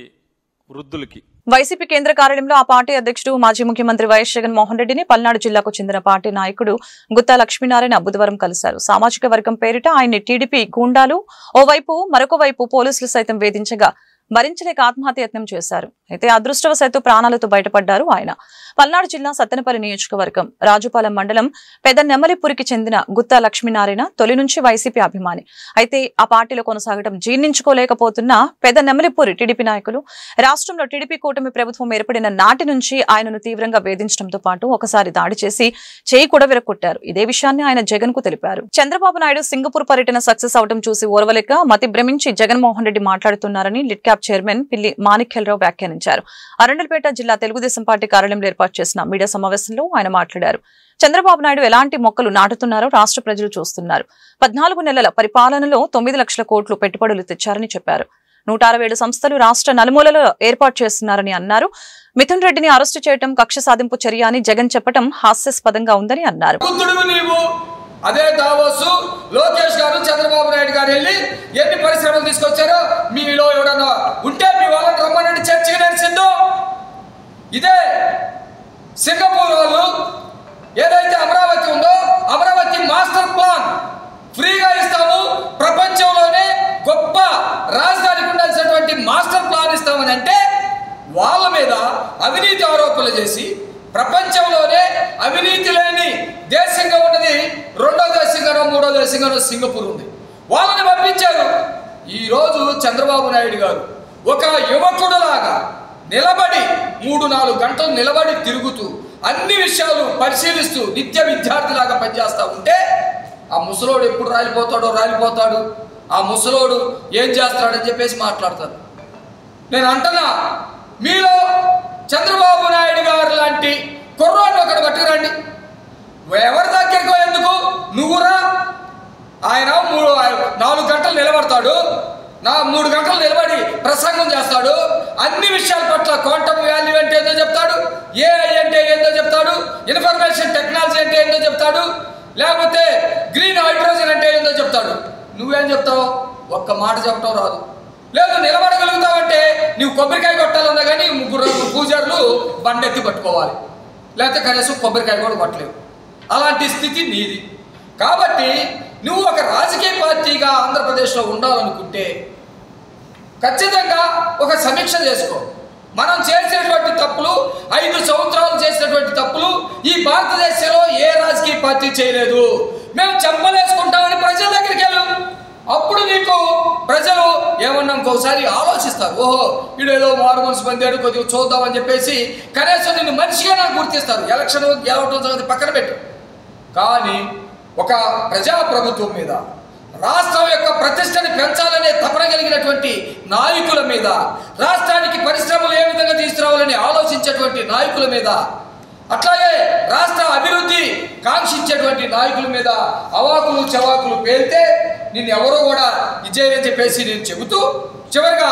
వృద్ధులకి. వైసీపీ కేంద్ర కార్యాలయంలో ఆ పార్టీ అధ్యక్షుడు మాజీ ముఖ్యమంత్రి వైఎస్ జగన్మోహన్ రెడ్డిని పల్నాడు జిల్లాకు చెందిన పార్టీ నాయకుడు గుత్తా లక్ష్మీనారాయణ బుధవారం కలిశారు. సామాజిక వర్గం పేరిట ఆయన్ని టీడీపీ గూండాలు ఓవైపు మరొక వైపు పోలీసులు సైతం వేధించగా భరించలేక ఆత్మహత్యయత్నం చేశారు. అయితే అదృష్టవశాత్తు ప్రాణాలతో బయటపడ్డారు ఆయన. పల్నాడు జిల్లా సత్తెనపల్లి నియోజకవర్గం రాజుపాలెం మండలం పెద్ద నెమ్మలిపురికి చెందిన గుత్తా లక్ష్మీనారాయణ తొలి నుంచి వైసీపీ అభిమాని. అయితే ఆ పార్టీలో కొనసాగడం జీర్ణించుకోలేకపోతున్న పెద్ద నెమ్మలిపురి టీడీపీ నాయకులు రాష్ట్రంలో టీడీపీ కూటమి ప్రభుత్వం ఏర్పడిన నాటి నుంచి ఆయనను తీవ్రంగా వేధించడంతో పాటు ఒకసారి దాడి చేసి చేయి కూడా విరగొట్టారు. ఇదే విషయాన్ని ఆయన జగన్ కు తెలిపారు. చంద్రబాబు నాయుడు సింగపూర్ పర్యటన సక్సెస్ అవడం చూసి ఓర్వలేక మతి భ్రమించి జగన్మోహన్ రెడ్డి మాట్లాడుతున్నారని లిట్ క్యాప్ చైర్మన్ పిల్లి మాణిక్యాలరావు వ్యాఖ్యానించారు. అరండల్పేట జిల్లా తెలుగుదేశం పార్టీ కార్యాలయంలో ఏర్పాటు చేసిన మీడియా సమావేశంలో ఆయన మాట్లాడారు. చంద్రబాబు నాయుడు ఎలాంటి మొక్కలు నాటుతున్నారో రాష్ట్ర ప్రజలు చూస్తున్నారు. 14 నెలల పరిపాలనలో 9 లక్షల కోట్లు పెట్టుబడులు తెచ్చారని చెప్పారు. 167 సంస్థలు రాష్ట్ర నలుమూలలో ఏర్పాటు చేస్తున్నారని అన్నారు. మిథున్ రెడ్డిని అరెస్టు చేయడం కక్ష సాధింపు చర్య అని జగన్ చెప్పడం హాస్యాస్పదంగా ఉందని అన్నారు. అదే దావోసు లోకేష్ గారు చంద్రబాబు నాయుడు గారు వెళ్ళి ఎన్ని పరిశ్రమలు తీసుకొచ్చారో మీలో ఎవడన్నా ఉంటే మీ వాళ్ళని రమ్మనండి చర్చకి నడిచిందో. ఇదే సింగపూర్ వాళ్ళు ఏదైతే అమరావతి ఉందో అమరావతి మాస్టర్ ప్లాన్ ఫ్రీగా ఇస్తాము, ప్రపంచంలోనే గొప్ప రాజధానికి ఉండాల్సినటువంటి మాస్టర్ ప్లాన్ ఇస్తామని అంటే వాళ్ళ మీద అవినీతి ఆరోపణలు చేసి ప్రపంచంలోనే అవినీతి లేని దేశంగా ఉన్నది 2వ దేశంగానో 3వ దేశంగానో సింగపూర్ ఉంది. వాళ్ళని పంపించారు. ఈరోజు చంద్రబాబు నాయుడు గారు ఒక యువకుడులాగా నిలబడి 3-4 గంటలు నిలబడి తిరుగుతూ అన్ని విషయాలు పరిశీలిస్తూ నిత్య విద్యార్థిలాగా పనిచేస్తూ ఉంటే ఆ ముసలోడు ఎప్పుడు రాలిపోతాడు, ఆ ముసలోడు ఏం చేస్తాడని చెప్పేసి మాట్లాడతారు. నేను అంటున్నా, మీలో చంద్రబాబు నాయుడు గారు లాంటి కుర్రాన్ని ఒకటి పట్టుకురండి. ఎవరి దగ్గరికి ఎందుకు నువ్వురా? ఆయన 4 గంటలు నిలబడతాడు, 3 గంటలు నిలబడి ప్రసంగం చేస్తాడు. అన్ని విషయాల పట్ల క్వాంటమ్ వాల్యూ అంటే ఏందో చెప్తాడు, ఏఐ అంటే ఏందో చెప్తాడు, ఇన్ఫర్మేషన్ టెక్నాలజీ అంటే ఏందో చెప్తాడు, లేకపోతే గ్రీన్ హైడ్రోజన్ అంటే ఏందో చెప్తాడు. నువ్వేం చెప్తావు? ఒక్క మాట చెప్పడం రాదు. లేదు నిలబడగలుగుతావంటే నువ్వు కొబ్బరికాయ కొట్టాలన్నా కానీ 3 పూజారులు బండెత్తి పట్టుకోవాలి, లేకపోతే కనీసం కొబ్బరికాయ కూడా కొట్టలేవు. అలాంటి స్థితి నీది. కాబట్టి నువ్వు ఒక రాజకీయ పార్టీగా ఆంధ్రప్రదేశ్లో ఉండాలనుకుంటే ఖచ్చితంగా ఒక సమీక్ష చేసుకో. మనం చేసినటువంటి తప్పులు 5 సంవత్సరాలు చేసినటువంటి తప్పులు ఈ భారతదేశంలో ఏ రాజకీయ పార్టీ చేయలేదు. మేము చెప్పలేసుకుంటామని ప్రజల దగ్గరికి వెళ్ళు. అప్పుడు నీకు ప్రజలు ఏమన్నా ఇంకోసారి ఆలోచిస్తారు. ఓహో వీడేదో మారు మనసు పొందాడు, కొద్దిగా చూద్దామని చెప్పేసి కనీసం నిన్ను మనిషిగా నాకు గుర్తిస్తారు. ఎలక్షన్ గెలవటం సంగతి పక్కన పెట్టు. కానీ ఒక ప్రజాప్రభుత్వం మీద, రాష్ట్రం యొక్క ప్రతిష్టని పెంచాలనే తపన కలిగినటువంటి నాయకుల మీద, రాష్ట్రానికి పరిశ్రమలు ఏ విధంగా తీసుకురావాలని ఆలోచించేటువంటి నాయకుల మీద, అట్లాగే రాష్ట్ర అభివృద్ధి కాంక్షించేటువంటి నాయకుల మీద అవాకులు చవాకులు పేలితే నిన్ను ఎవరో కూడా ఇచ్చేయని చెప్పేసి నేను చెబుతూ చివరిగా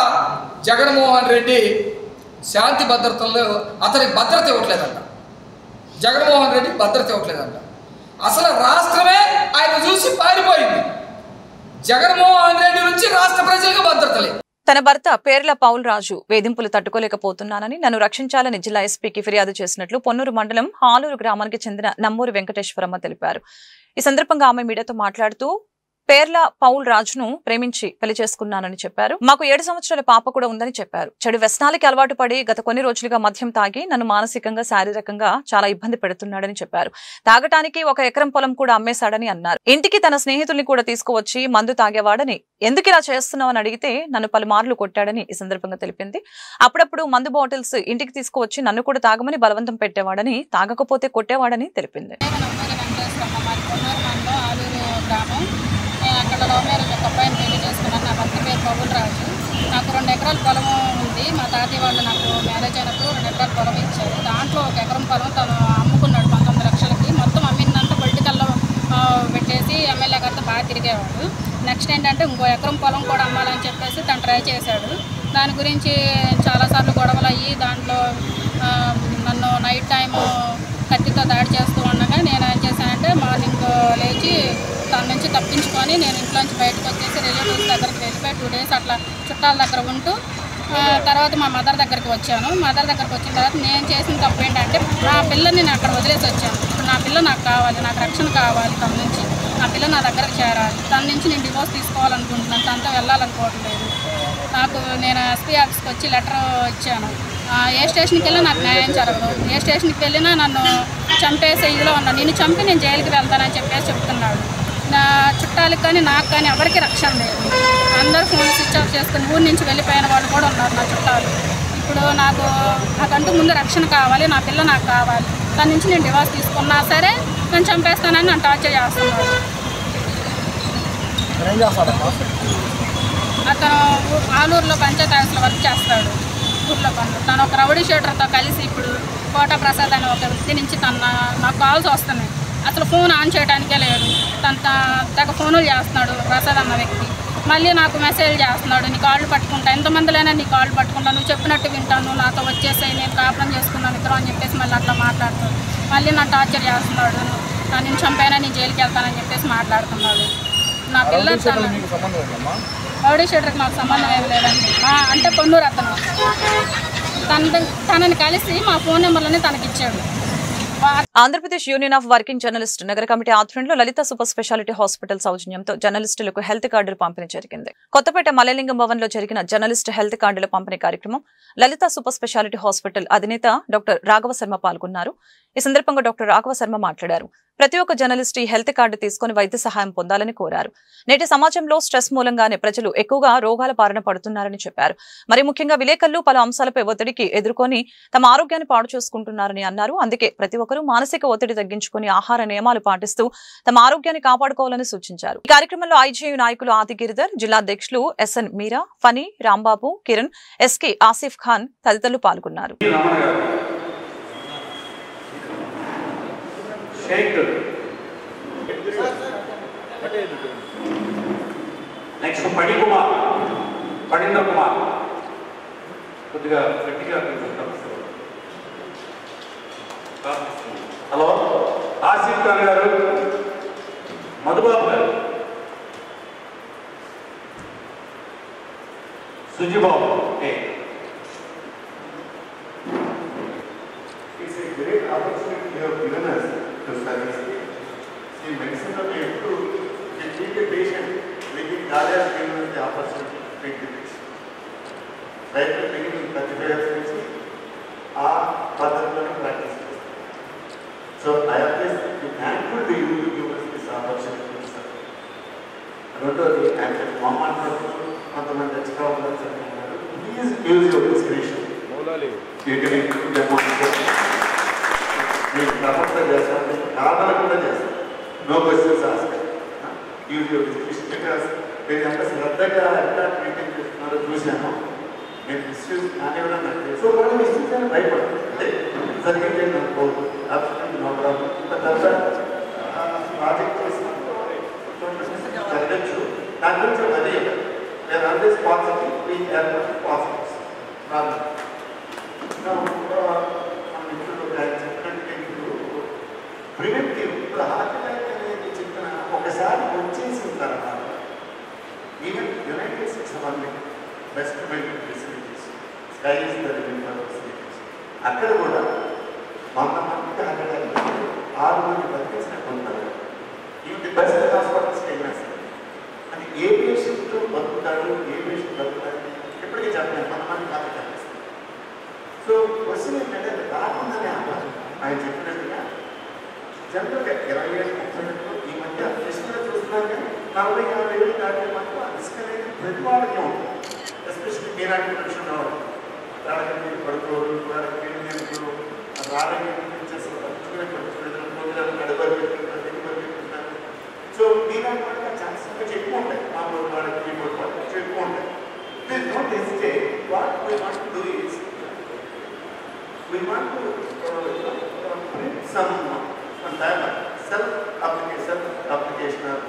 జగన్మోహన్ రెడ్డి శాంతి భద్రతల్లో అతనికి భద్రత ఇవ్వట్లేదంట. జగన్మోహన్ రెడ్డి భద్రత ఇవ్వట్లేదంట. అసలు రాష్ట్రమే ఆయన చూసి పారిపోయింది. జగన్మోహన్ రెడ్డి నుంచి రాష్ట్ర ప్రజలకు భద్రత లేదు. తన భర్త పేర్ల పౌల్ రాజు వేధింపులు తట్టుకోలేకపోతున్నానని నన్ను రక్షించాలని జిల్లా ఎస్పీకి ఫిర్యాదు చేసినట్లు పొన్నూరు మండలం హాలూరు గ్రామానికి చెందిన నమ్మూరు వెంకటేశ్వరమ్మ తెలిపారు. ఈ సందర్భంగా ఆమె మీడియాతో మాట్లాడుతూ పేర్ల పౌల్ రాజును ప్రేమించి పెళ్లి చేసుకున్నానని చెప్పారు. మాకు 7 సంవత్సరాల పాప కూడా ఉందని చెప్పారు. చెడు వ్యసనాలకి అలవాటు పడి గత కొన్ని రోజులుగా మద్యం తాగి నన్ను మానసికంగా శారీరకంగా చాలా ఇబ్బంది పెడుతున్నాడని చెప్పారు. తాగటానికి 1 ఎకరం పొలం కూడా అమ్మేశాడని అన్నారు. ఇంటికి తన స్నేహితుల్ని కూడా తీసుకువచ్చి మందు తాగేవాడని, ఎందుకు ఇలా చేస్తున్నావని అడిగితే నన్ను పలుమార్లు కొట్టాడని ఈ సందర్భంగా తెలిపింది. అప్పుడప్పుడు మందు బాటిల్స్ ఇంటికి తీసుకువచ్చి నన్ను కూడా తాగమని బలవంతం పెట్టేవాడని, తాగకపోతే కొట్టేవాడని తెలిపింది. అక్కడ లవ్ మ్యారేజ్ ఒక అబ్బాయిని పెళ్లి చేసుకున్నాను. నా భర్త పేరు పౌల్ రాజు. నాకు 2 ఎకరాల పొలం ఉంది. మా తాతయ్య వాళ్ళు నాకు మ్యారేజ్ అయినప్పుడు 2 ఎకరాల పొలం ఇచ్చారు. దాంట్లో 1 ఎకరం పొలం తను అమ్ముకున్నాడు 19 లక్షలకి. మొత్తం అమ్మిందంతా పొలిటికల్లో పెట్టేసి ఎమ్మెల్యే గారితో బాగా తిరిగేవాడు. నెక్స్ట్ ఏంటంటే ఇంకో ఎకరం పొలం కూడా అమ్మాలని చెప్పేసి తను ట్రై చేశాడు. దాని గురించి చాలాసార్లు గొడవలు అయ్యి దాంట్లో నన్ను నైట్ టైము కత్తితో దాడి చేస్తూ ఉండగా నేను ఏం చేశానంటే మార్నింగ్ లేచి తన నుంచి తప్పించుకొని నేను ఇంట్లోంచి బయటకు వచ్చేసి రిలేటివ్స్ దగ్గరికి వెళ్ళిపోయి 2 డేస్ అట్లా చుట్టాల దగ్గర ఉంటూ తర్వాత మా మదర్ దగ్గరికి వచ్చాను. మదర్ దగ్గరికి వచ్చిన తర్వాత నేను చేసిన తప్పు ఏంటంటే నా పిల్లని నేను అక్కడ వదిలేసి వచ్చాను. ఇప్పుడు నా పిల్ల నాకు కావాలి, నాకు రక్షణ కావాలి. తన నుంచి నా పిల్ల నా దగ్గరకు చేరాలి. తన నుంచి నేను డివోర్స్ తీసుకోవాలనుకుంటున్నాను. తనతో వెళ్ళాలనుకోవట్లేదు. నేను ఎస్పీ ఆఫీస్కి వచ్చి లెటర్ ఇచ్చాను. ఏ స్టేషన్కి వెళ్ళినా నాకు న్యాయం జరగదు. ఏ స్టేషన్కి వెళ్ళినా నన్ను చంపేసే ఇదిలో ఉన్నాను. నేను చంపి నేను జైలుకి వెళ్తానని చెప్పేసి చెప్తున్నాడు. నా చుట్టాలకు కానీ నాకు కానీ ఎవరికి రక్షణ లేదు. అందరూ ఫోన్ స్విచ్ ఆఫ్ చేసుకుని ఊరి నుంచి వెళ్ళిపోయిన వాళ్ళు కూడా ఉన్నారు నా చుట్టాలు. ఇప్పుడు నాకంటూ ముందు రక్షణ కావాలి. నా పిల్ల నాకు కావాలి. దాని నుంచి నేను డివోర్స్ తీసుకున్నా సరే నేను చంపేస్తానని నన్ను టార్చర్ చేస్తున్నాడు. అతను ఆలూరులో పంచాయతీ ఆఫీస్లో వర్క్ చేస్తాడు. ఊర్లో పనులు. తను ఒక రౌడీ షూటర్తో కలిసి ఇప్పుడు కోట ప్రసాద్ అనే ఒక వ్యక్తి నుంచి నాకు కాల్స్ వస్తున్నాయి. అసలు ఫోన్ ఆన్ చేయడానికే లేదు. తన ఫోన్లు చేస్తున్నాడు ప్రసాద్ అన్న వ్యక్తి. మళ్ళీ నాకు మెసేజ్ చేస్తున్నాడు, నీ కాళ్ళు పట్టుకుంటా, ఎంతమందిలైనా నీ కాళ్ళు పట్టుకుంటా, నువ్వు చెప్పినట్టు వింటాను, నాతో వచ్చేసాయి, నేను కాపురం చేసుకున్నాను ఇద్దరు అని చెప్పేసి మళ్ళీ అట్లా మాట్లాడుతాడు. మళ్ళీ నన్ను టార్చర్ చేస్తున్నాడు. నేను చంపైనా నీ జైలుకి వెళ్తానని చెప్పేసి మాట్లాడుతున్నాడు. నా పిల్ల రౌడీ షూటర్కి నాకు సంబంధం ఏమి లేదండి. అంటే పొన్నూరు అతను తనని కలిసి మా ఫోన్ నెంబర్లని తనకిచ్చాడు. Andhra Pradesh union of working journalist నగర కమిటీ ఆధ్వర్యంలో లలిత సూపర్ స్పెషాలిటీ హాస్పిటల్ సౌజన్యంతో జర్నలిస్టులకు హెల్త్ కార్డులు పంపిణీ జరిగింది. కొత్తపేట మలయలింగం భవన్ లో జరిగిన జర్నలిస్ట్ హెల్త్ కార్డుల పంపిణీ కార్యక్రమం లలిత సూపర్ స్పెషాలిటీ హాస్పిటల్ అధినేత డాక్టర్ రాఘవ శర్మ పాల్గొన్నారు. ఈ సందర్భంగా డాక్టర్ రాఘవ శర్మ మాట్లాడారు. ప్రతి ఒక్క జర్నలిస్ట్ ఈ హెల్త్ కార్డు తీసుకుని వైద్య సహాయం పొందాలని కోరారు. నేటి సమాజంలో స్ట్రెస్ మూలంగానే ప్రజలు ఎక్కువగా రోగాల బారిన పడుతున్నారని చెప్పారు. మరి ముఖ్యంగా విలేకరులు పలు అంశాలపై ఒత్తిడికి ఎదుర్కొని తమ ఆరోగ్యాన్ని పాడు చేసుకుంటున్నారని అన్నారు. అందుకే ప్రతి ఒక్కరూ మానసిక ఒత్తిడి తగ్గించుకుని ఆహార నియమాలు పాటిస్తూ తమ ఆరోగ్యాన్ని కాపాడుకోవాలని సూచించారు. ఈ కార్యక్రమంలో ఐజేయు నాయకులు ఆది గిరిధర్, జిల్లా అధ్యక్షులు ఎస్ఎన్ మీరా, ఫనీ, రాంబాబు, కిరణ్, ఎస్కే ఆసిఫ్ ఖాన్ తదితరులు పాల్గొన్నారు. నెక్స్ట్ పడింద్ర కుమార్ కొద్దిగా గట్టిగా. హలో, ఆసిఫ్ ఖాన్ గారు, మధుబాబు గారు, Sujibabu. It's a great opportunity you have given us to service. See, medicine of you to treat a patient, making God has given us the opportunity to treat the patient. Right from the beginning, 35 years నుంచి ఆ పద్ధతిలోనే practice చేస్తాం. So I am just thankful to you to give us this opportunity, sir. రెండోది అంటే మా మాట్లాడుతూ కొంతమంది extra ఉందని చెప్తున్నారు. Please use your description. You can include them on the book. మీరు తప్పకుండా చేస్తారు, మీకు కావాలకుండా చేస్తారు. No questions ask. Use your description. Because మీరు ఎంత శ్రద్ధగా ఎంత ట్రీట్మెంట్ చేస్తున్నారో చూశాను. నేను మిస్యూజ్ కానివ్వడం నాకు తెలుసు. వాళ్ళు మిస్యూజ్ అని భయపడదు. అంటే జరిగింది అనుకోదు. Absolutely no problem. తర్వాత ప్రాజెక్ట్ చేసినప్పుడు జరగచ్చు. దాని గురించి అదే నేను always positive, we have positives problem. మన మిత్రులు చెప్పినట్టు ప్రివెంటివ్. ఇప్పుడు హార్ట్ అటాక్ అనేది చెప్పిన ఒకసారి వచ్చేసిన తర్వాత ఈవెన్ యునైటెడ్ స్టేట్స్ వాళ్ళు best medical facilities, sky is the limit for facilities. అక్కడ కూడా 100 మందికి 6 మంది బతికించినట్టు ఉంటారు. ఇవి ది బెస్ట్ హాస్పిటల్స్కి వెళ్ళినా సరే అది ఏ పేషెంట్ బతుకుతాడు, ఏ పేషెంట్ బతుకుతాడు ఎప్పటికీ చెప్పలేదు, కొంతమంది కాదు కనిపిస్తుంది. సో క్వశ్చన్ ఏంటంటే అది రాకుండానే ఆయన చెప్పినట్టుగా జనరల్గా 20 ఏళ్ళు 30 ఏళ్ళు ఈ మధ్య రిస్క్లో చూస్తున్నారు కానీ 40-50 ఏళ్ళు దాటే మాత్రం ఆ రిస్క్ అనేది ప్రతి వాళ్ళకి ఉంటుంది. ఎస్పెషల్లీ మీనాటి మనిషి ఉన్నవాడు రాడకి పడుకోరు, వాళ్ళకి పెళ్ళిళ్ళు రాడకి చేస్తారు, గడపలు పెట్టుకుంటారు. సో మీనాటి వాళ్ళకి ఛాన్సెస్ కొంచెం ఎక్కువ ఉంటాయి, మామూలు వాళ్ళకి కీబోర్డ్ వాళ్ళకి కొంచెం ఎక్కువ ఉంటాయి. Please don't hesitate. What we want to do is we want to print some diagram, self-application of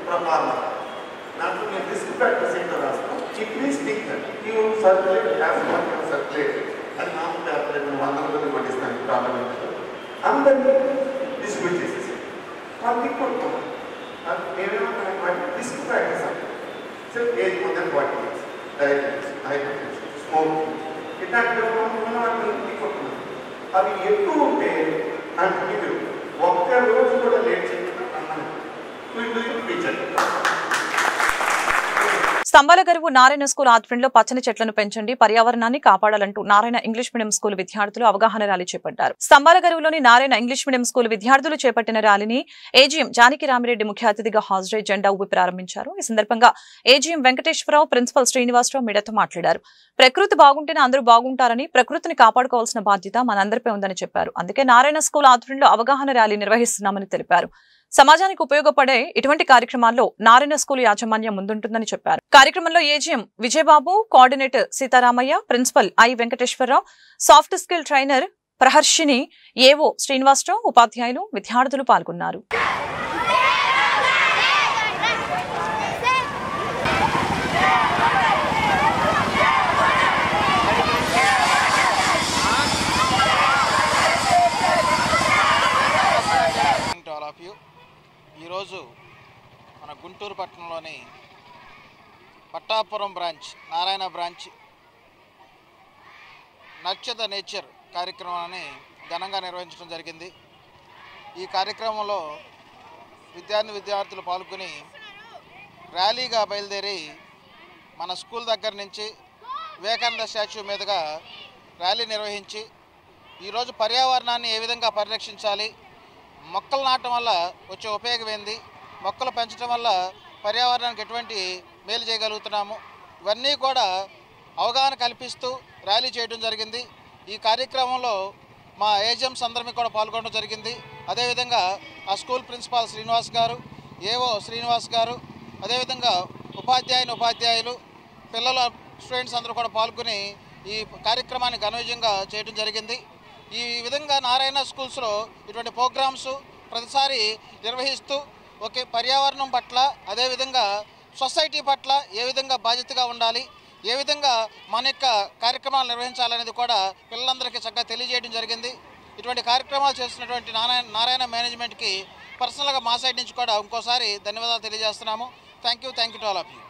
performer. Now to make this practice in the rascal, if we stick that, you circulate as one can circulate, and now the applicant one of the what is the problem, and then distribute this. One thing for and everyone this practice. So age more than 40 years, diabetes, hypertension, smoking. ఇట్లాంటి అవి ఎక్కువ ఉంటే అంటే మీరు ఒక్క రోజు కూడా late చేయకుండా స్తంభాల గరువు నారాయణ స్కూల్ ఆధ్వర్యంలో పచ్చని చెట్లను పెంచండి, పర్యావరణాన్ని కాపాడాలంటూ నారాయణ ఇంగ్లీష్ మీడియం స్కూల్ విద్యార్థులు అవగాహన ర్యాలీ చేపట్టారు. స్తంభాల గరువులోని నారాయణ ఇంగ్లీష్ మీడియం స్కూల్ విద్యార్థులు చేపట్టిన ర్యాలీని ఏజీఎం జానకి రామిరెడ్డి ముఖ్య అతిథిగా హాజరై జెండా ఊపి ప్రారంభించారు. ఈ సందర్భంగా ఏజీఎం వెంకటేశ్వరరావు, ప్రిన్సిపల్ శ్రీనివాసరావు మీడియాతో మాట్లాడారు. ప్రకృతి బాగుంటేనే అందరూ బాగుంటారని, ప్రకృతిని కాపాడుకోవాల్సిన బాధ్యత మనందరిపై ఉందని చెప్పారు. అందుకే నారాయణ స్కూల్ ఆధ్వర్యంలో అవగాహన ర్యాలీ నిర్వహిస్తున్నామని తెలిపారు. సమాజానికి ఉపయోగపడే ఇటువంటి కార్యక్రమాల్లో నారాయణ స్కూల్ యాజమాన్యం ముందుంటుందని చెప్పారు. కార్యక్రమంలో AGM Vijayababu, coordinator Sitaramayya, principal I Venkateswararao, soft skill trainer Praharshini, AO Srinivasarao, ఉపాధ్యాయులు, విద్యార్థులు పాల్గొన్నారు. ఈరోజు మన గుంటూరు పట్టణంలోని Pattapuram branch, Narayana branch nurture the nature కార్యక్రమాన్ని ఘనంగా నిర్వహించడం జరిగింది. ఈ కార్యక్రమంలో విద్యార్థులు పాల్గొని ర్యాలీగా బయలుదేరి మన స్కూల్ దగ్గర నుంచి వివేకానంద స్టాచ్యూ మీదుగా ర్యాలీ నిర్వహించి ఈరోజు పర్యావరణాన్ని ఏ విధంగా పరిరక్షించాలి, మొక్కలు నాటడం వల్ల వచ్చే ఉపయోగం ఏంది, మొక్కలు పెంచడం వల్ల పర్యావరణానికి ఎటువంటి మేలు చేయగలుగుతున్నాము, ఇవన్నీ కూడా అవగాహన కల్పిస్తూ ర్యాలీ చేయడం జరిగింది. ఈ కార్యక్రమంలో మా ఏజెంట్స్ అందరినీ కూడా పాల్గొనడం జరిగింది. అదేవిధంగా ఆ స్కూల్ ప్రిన్సిపాల్ శ్రీనివాస్ గారు, ఏవో శ్రీనివాస్ గారు, అదేవిధంగా ఉపాధ్యాయులు, పిల్లల స్టూడెంట్స్ అందరూ కూడా పాల్గొని ఈ కార్యక్రమాన్ని ఘనవిజయంగా చేయడం జరిగింది. ఈ విధంగా నారాయణ స్కూల్స్లో ఇటువంటి ప్రోగ్రామ్స్ ప్రతిసారి నిర్వహిస్తూ ఒకే పర్యావరణం పట్ల, అదేవిధంగా సొసైటీ పట్ల ఏ విధంగా బాధ్యతగా ఉండాలి, ఏ విధంగా మన యొక్క కార్యక్రమాలు నిర్వహించాలనేది కూడా పిల్లలందరికీ చక్కగా తెలియజేయడం జరిగింది. ఇటువంటి కార్యక్రమాలు చేస్తున్నటువంటి నారాయణ మేనేజ్మెంట్కి పర్సనల్గా మా సైడ్ నుంచి కూడా ఇంకోసారి ధన్యవాదాలు తెలియజేస్తున్నాము. Thank you to all of you.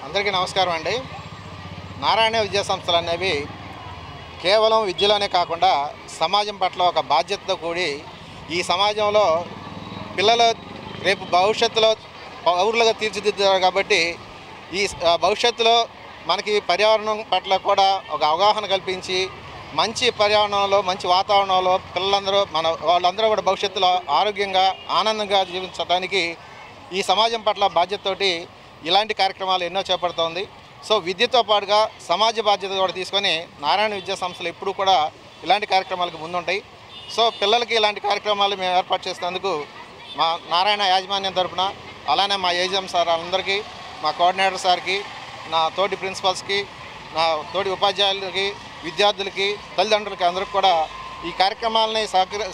అందరికీ నమస్కారం అండి. నారాయణ విద్యా సంస్థలు అనేవి కేవలం విద్యలోనే కాకుండా సమాజం పట్ల ఒక బాధ్యతతో కూడి ఈ సమాజంలో పిల్లలు రేపు భవిష్యత్తులో పౌరులుగా తీర్చిదిద్దారు. కాబట్టి ఈ భవిష్యత్తులో మనకి పర్యావరణం పట్ల కూడా ఒక అవగాహన కల్పించి మంచి పర్యావరణంలో, మంచి వాతావరణంలో పిల్లలందరూ వాళ్ళందరూ కూడా భవిష్యత్తులో ఆరోగ్యంగా, ఆనందంగా జీవించడానికి ఈ సమాజం పట్ల బాధ్యతతోటి ఇలాంటి కార్యక్రమాలు ఎన్నో చేపడుతోంది. సో విద్యతో పాటుగా సమాజ బాధ్యత కూడా తీసుకొని నారాయణ విద్యా సంస్థలు ఎప్పుడూ కూడా ఇలాంటి కార్యక్రమాలకు ముందుంటాయి. సో పిల్లలకి ఇలాంటి కార్యక్రమాలు మేము ఏర్పాటు చేసేందుకు మా నారాయణ యాజమాన్యం తరఫున, అలానే మా ఏజీఎం సార్ అందరికీ, మా కోఆర్డినేటర్ సార్కి, నా తోటి ప్రిన్సిపల్స్కి, నా తోటి ఉపాధ్యాయులకి, విద్యార్థులకి, తల్లిదండ్రులకి అందరికీ కూడా ఈ కార్యక్రమాలని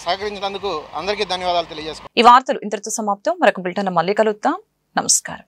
సహకరించినందుకు అందరికీ ధన్యవాదాలు తెలియజేసుకుంటాం. ఈ వార్తలు ఇంతటితో సమాప్తం. మరొక బులెటిన్ మళ్ళీ కలుద్దాం. నమస్కారం.